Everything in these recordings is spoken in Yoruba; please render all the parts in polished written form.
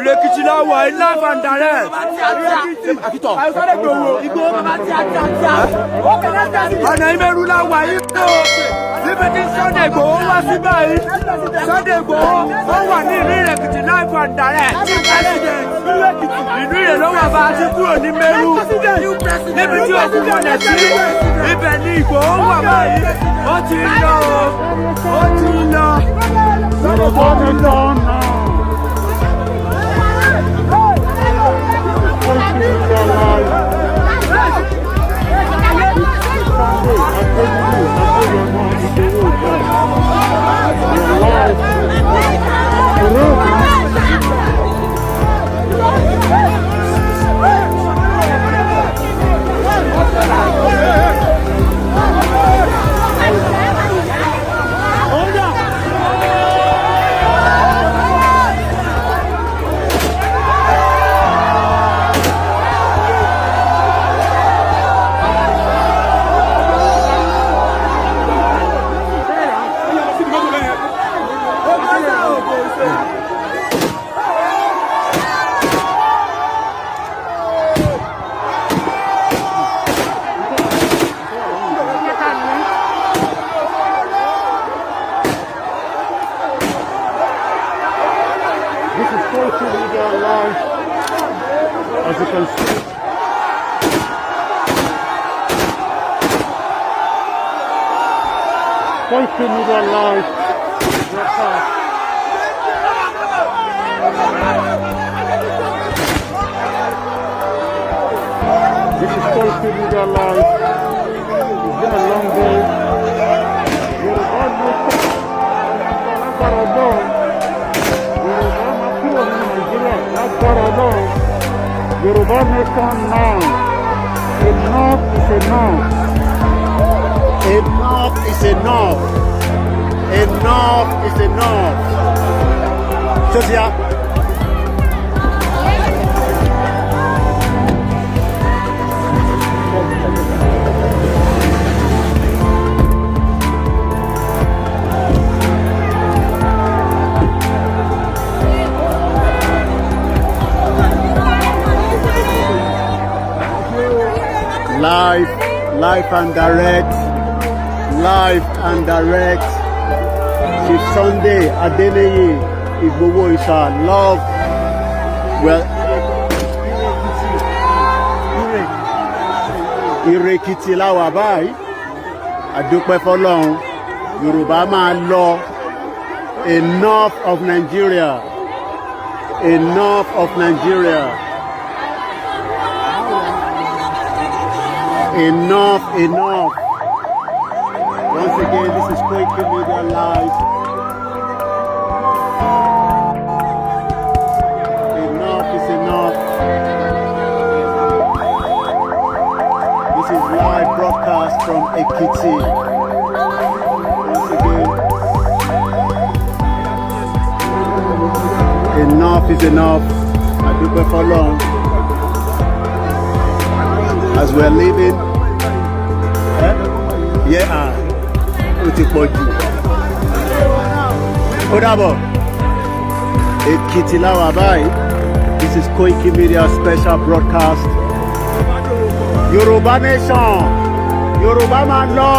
Ìrèkìtì la wà iná fàǹdàrẹ́. Ọ̀nà ìmẹ̀rù la wà yìí tó. Níbi tí Sunday Igboho wá sí báyìí. Sunday Igboho ó wà ní ìlú Ìrèkìtì náà fàǹdàrẹ́. Ìlú Ìrè ló wà bá a ti kúrò ní Mẹ́rù. Níbi tí òkú mọ̀nà sí. Ibẹ̀ ni Igboho wà báyìí. Ó ti lọ o. Ó ti lọ. Yorùbá mi lọ náà. As you can see, social media live broadcast. This is social media live. It's been a long day. Yoruba nation now. Enough is enough. Enough is enough. Enough is enough. Sosia. Live and direct, live and direct. Chief Sunday Adeniyi Igboho is our love. Well, Ìrèkìtì la wà báyìí. Adúpẹ́ f'Ọlọ́run. Yorùbá máa lọ. Enough of Nigeria. Enough of Nigeria. Enough. Once again, this is Koiki Media Live. Enough is enough. This is live broadcast from Ekiti. Once again, enough is enough. Adúpẹ́ f'Ọlọ́run. As we're leaving, ó ti pọ̀ jù. Ó dàbọ̀. Èkìtì la wà báyìí. This is Koiki Media special broadcast. Yorùbá nation. Yorùbá máa lọ.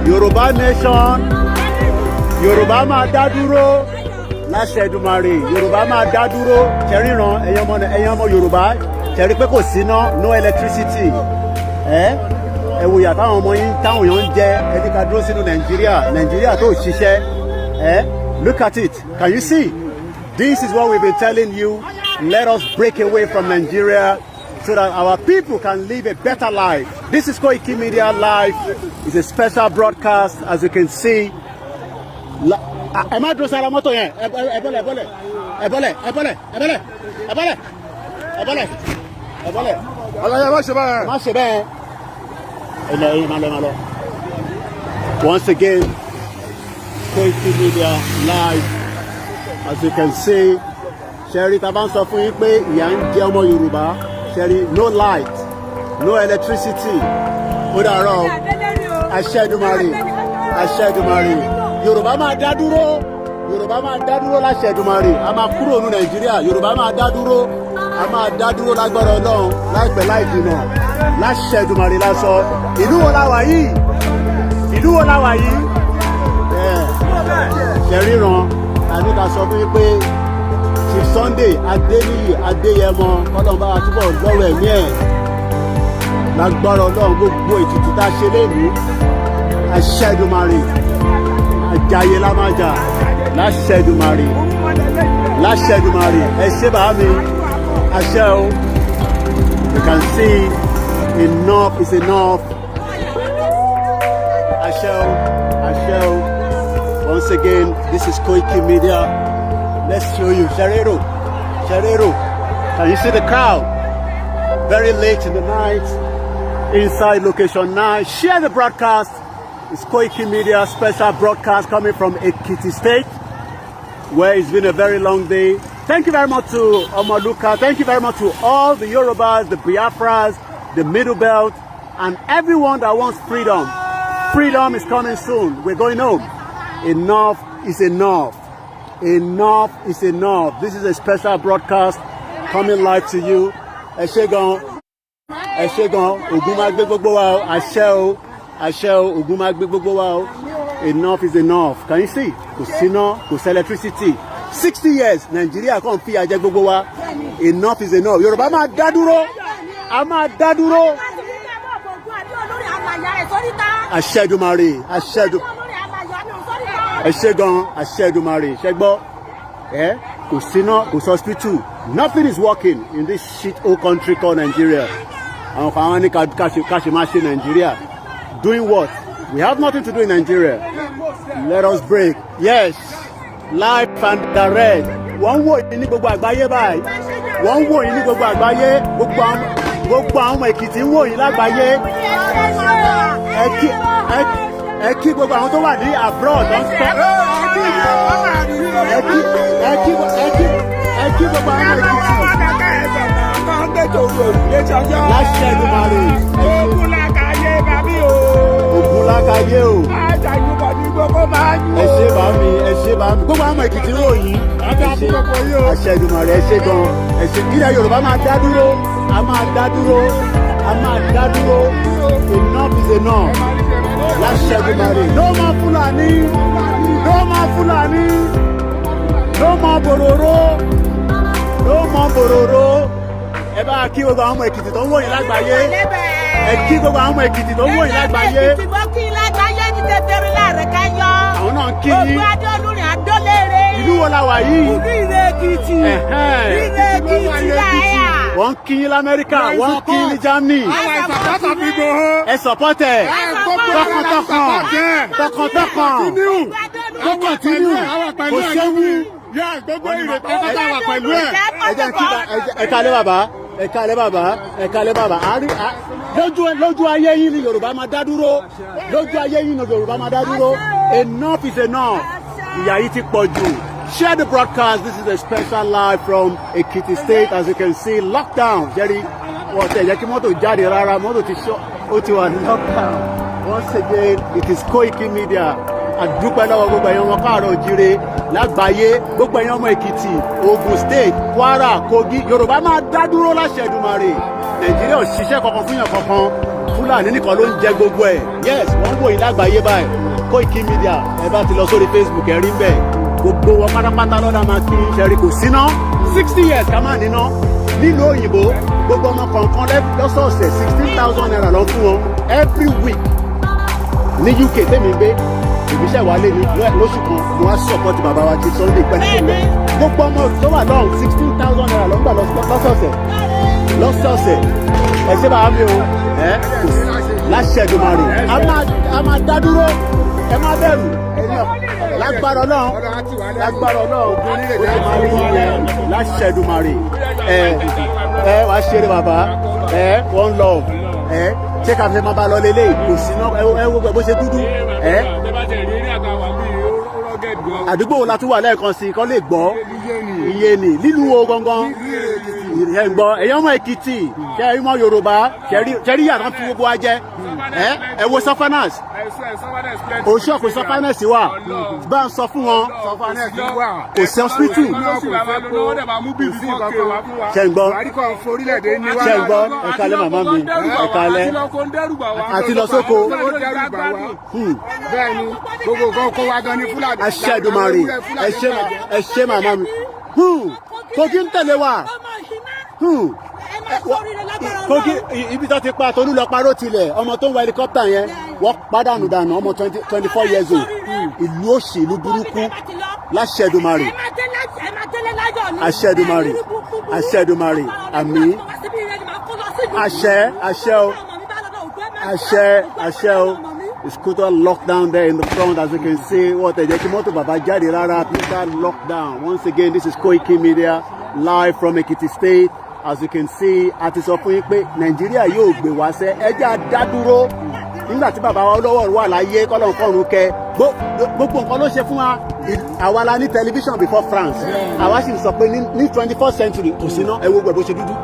Yorùbá nation. Yorùbá máa dá dúró. Láṣẹ Èdùmàrè. Yorùbá máa dá dúró. Ṣẹ̀ríran ẹ̀yin ọmọ Yorùbá. Ṣẹ̀rí pé kò sí iná, no electricity. Ẹ wo ìyà táwọn ọmọ yín táwọn èèyàn ń jẹ ẹ ní ká dúró sínú Nàìjíríà tó ṣiṣẹ́. Look at it. Can you see? This is what we've been telling you. Let us break away from Nigeria so that our people can live a better life. This is Koiki Media Live. It's a special broadcast, as you can see. Ẹ má dúró sára mọ́tò yẹn. Ẹ bọ́lẹ̀. Aláya má ṣe báyẹn. Má ṣe bẹ́ẹ̀. Once again, Koiki Media Live. As you can see, Sherry, tá bá ń sọ fún yín pé ìyà ń jẹ ọmọ Yorùbá. Sherry, no light, no electricity. Ó dàárọ̀ àṣẹ Èdùmàrè àṣẹ Èdùmàrè Yorùbá máa dá dúró Yorùbá máa dá dúró láṣẹ Èdùmàrè a máa kúrò ní Nàìjíríà Yorùbá máa dá dúró a máa dá dúró lágbára Ọlọ́run láìpẹ́ láì jìnnà láṣẹ Èdùmàrè lásọ. Ìlú wo la wà yìí ìlú wo la wà yìí ṣe ríran àníkà sọ fún yín pé Chief Sunday Adéníyì Adéyẹmọ kọ́lọ́mbà àtúbọ̀ lọ́wọ́ ẹ̀mí ẹ̀ lágbára Ọlọ́run gbogbo ètùtù tá a ṣe léèlú àṣẹ Èdùmàrè àjàyè lámájà láṣẹ Èdùmàrè láṣẹ Èdùmàrè ẹ ṣé bàá mi àṣẹ o. You can see enough is enough. Àṣẹ o àṣẹ o. Once again, this is Koiki Media. Let's show you Sherero. Can you see the crowd? Very late in the night. Inside location 9. Share the broadcast. It's Koiki Media special broadcast coming from Ekiti State, where it's been a very long day. Thank you very much to Omaluka. Thank you very much to all the Yorubas, the Biafras, the Middle Belt, and everyone that wants freedom. Freedom is coming soon. We're going home. Enough is enough. Enough is enough. This is a special broadcast coming live to you. Ẹ ṣé gan. Ògún máa gbé gbogbo wa o. Àṣẹ o. Ògún máa gbé gbogbo wa o. Enough is enough. Can you see? Kò síná, kò sí electricity. 60 years Nàìjíríà kàn fi àjẹ gbogbo wa. Enough is enough. Yorùbá máa dá dúró. A máa dá dúró. Àṣẹ Èdùmàrè. Ẹ ṣé gan. Àṣẹ Èdùmàrè. Ṣé gbọ́? Kò síná, kò sí hospital. Nothing is working in this shit old country called Nigeria. Àwọn kan wọ́n ní ká ṣe máa ṣe Nigeria. Doing what? We have nothing to do in Nigeria. Let us break. Yes. Live and direct. Wọ́n ń wò yín ní gbogbo àgbáyé báyìí. Wọ́n ń wò yín ní gbogbo àgbáyé. Gbogbo àwọn ọmọ Èkìtì ń wò yín lágbàáyé. Ẹ kí gbogbo àwọn tó wà ní abroad lọ sọ. Ẹ kí gbogbo àwọn ọmọ Èkìtì. Láṣẹ Èdùmàrè. Ògún lákàyé o. Ẹ ṣé bá mi. Gbogbo àwọn ọmọ Èkìtì ń wò yín. Àṣẹ Èdùmàrè ẹ ṣé gan. Ẹ ṣé ilẹ̀ Yorùbá máa dá dúró. A máa dá dúró. Enough is enough. Láṣẹ Èdùmàrè. No more Fulani. No more Bororo. Ẹ bá kí gbogbo àwọn ọmọ Èkìtì tó ń wò yín lágbàáyé. Ẹ kí gbogbo àwọn ọmọ Èkìtì tó ń wò yín lágbàáyé. Àwọn náà kí yín. Ìlú wo la wà yìí? Ìlú Èkìtì. Wọ́n kí yín l'Amẹ́ríkà, wọ́n kí yín ní Germany. Ẹ support ẹ̀. Tọkàntọkàn. Kò séwu. Gbogbo ìrètí ọ̀gá wà pẹ̀lú ẹ̀. Ẹ kálẹ́ bàbá. Lójú ayé yín ni Yorùbá máa dá dúró. Enough is enough. Ìyà yìí ti pọ̀ jù. Share the broadcast. This is a special live from Ekiti State. As you can see, lockdown. Jerry, wọ́n tẹ̀ jẹ́ kí mọ́tò jáde rárá. Mọ́tò ti wà ní lockdown. Once again, it is Koiki Media. Àdúpẹ́ lọ́wọ́ gbogbo ẹ̀yàn wọn káàárọ̀ oòjíire lágbàáyé, gbogbo ẹ̀yàn ọmọ Èkìtì, Ogun State, Kwara, Kogi. Yorùbá máa dá dúró láṣẹ Èdùmàrè. Nàìjíríà ò ṣiṣẹ́ kankan fún yàn kankan. Fúlàní nìkan ló ń jẹ gbogbo ẹ̀. Yes, wọ́n ń wò yín lágbàáyé báyìí. Koiki Media, ẹ bá ti lọ sórí Facebook ẹ rí bẹ́ẹ̀. Gbogbo wọn pátápátá lọ́dà máa kí ṣẹ́rí kò síná. 60 years ká máa níná. Nílùú òyìnbó, gbogbo ọmọ kọ̀ọ̀kan lọ́sọ̀ọ̀sẹ̀ 16,000 naira lọ fún wọn every week. Ní UK tèmi gbé ìbíṣẹ́ wa lé ní lóṣù kan mo wá support bàbá wa Chief Sunday pẹ́ẹ́pẹ́ẹ́. Gbogbo ọmọ tó wà lọ́hùn 16,000 naira ló ń gbà lọ́sọ̀ọ̀sẹ̀. Ẹ ṣé bàbá mi o. Láṣẹ Èdùmàrè. A máa dá dúró. Ẹ má bẹ̀rù. Lágbára Ọlọ́run. Láṣẹ Èdùmàrè. Wàá ṣeré bàbá. One love. Ṣé ká fẹ́ máa bá lọ lélẹ̀? Kò sí náà ẹ wo bó ṣe dúdú. Àdúgbò wo la tún wà lẹ́ẹ̀kan sí i kán lè gbọ́. Iye nì lílu wo gangan. ẹ gbọ́ ẹ̀yàn ọmọ Èkìtì kẹ́rí mọ́ Yorùbá kẹ́rí yàrá fún gbogbo wa jẹ́ ẹ wo Sophanas oṣù ọ̀pẹ Sophanas wà bá ń sọ fún wọn kò sí hospital ṣe ń gbọ́ ẹ̀ka lẹ́ màmá mi ẹ̀ka lẹ́ àti lọ sóko bẹ́ẹ̀ ni gbogbo nǹkan kó wa gan ní Fúlàní. àṣẹ Èdùmàrè ẹ ṣé màmá mi Kogi ń tẹ̀lé wa Kogi ibi tó ti pa Tolú lọ parọ́ tilẹ̀ ọmọ tó ń wa helicopter yẹn wọ́n pàdánù dànù ọmọ 24 years old ìlú òṣì ìlú burúkú láṣẹ Èdùmàrè àṣẹ Èdùmàrè àṣẹ Èdùmàrè àmín àṣẹ o àṣẹ o. The scooter locked down there in the front, as you can see. What the Jekimoto Baba Jadi Rara, Peter locked down. Once again, this is Koiki Media, live from Ekiti State. As you can see, àti sọ fún yín pé Nàìjíríà yóò gbé wá ṣe ẹjẹ́ àdádúró. Nígbà tí bàbá wa olówó wà láyé kọ́lọ̀ fọ́run kẹ. Gbogbo nǹkan ló ṣe fún wa. Àwa la ní television before France. Àwa sì sọ pé ní 21st century kò sí náà ẹ wo gbogbo ṣe dúdú.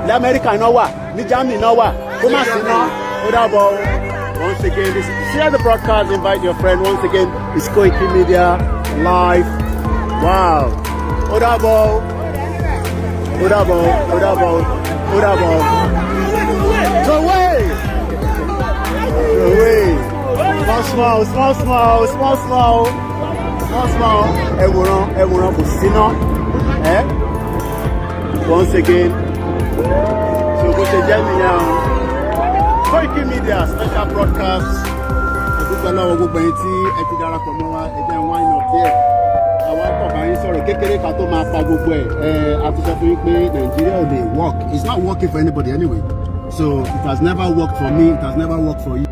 L'Amẹ́ríkà náà wà, ní Germany náà wà, kó má sí náà, ó dàbọ̀. Once again, share the broadcast, invite your friend. Once again, it's Koiki Media live. Wow. Odabo. Go away. Small. Everyone will see now. Once again. So go to Germany now. Koiki Media special broadcast. Àdúgbò aláwọ̀ gbogbo ẹni tí ẹ ti darapọ̀ mọ́ wa ẹ̀jẹ̀ wọn àyàn díẹ̀. Àwọn akọ̀bà yín sọ̀rọ̀ kékeré kan tó máa pa gbogbo ẹ̀. Àtúnṣe fún yín pé Nàìjíríà ò lè work. It's not working for anybody anyway. So it has never worked for me. It has never worked for you.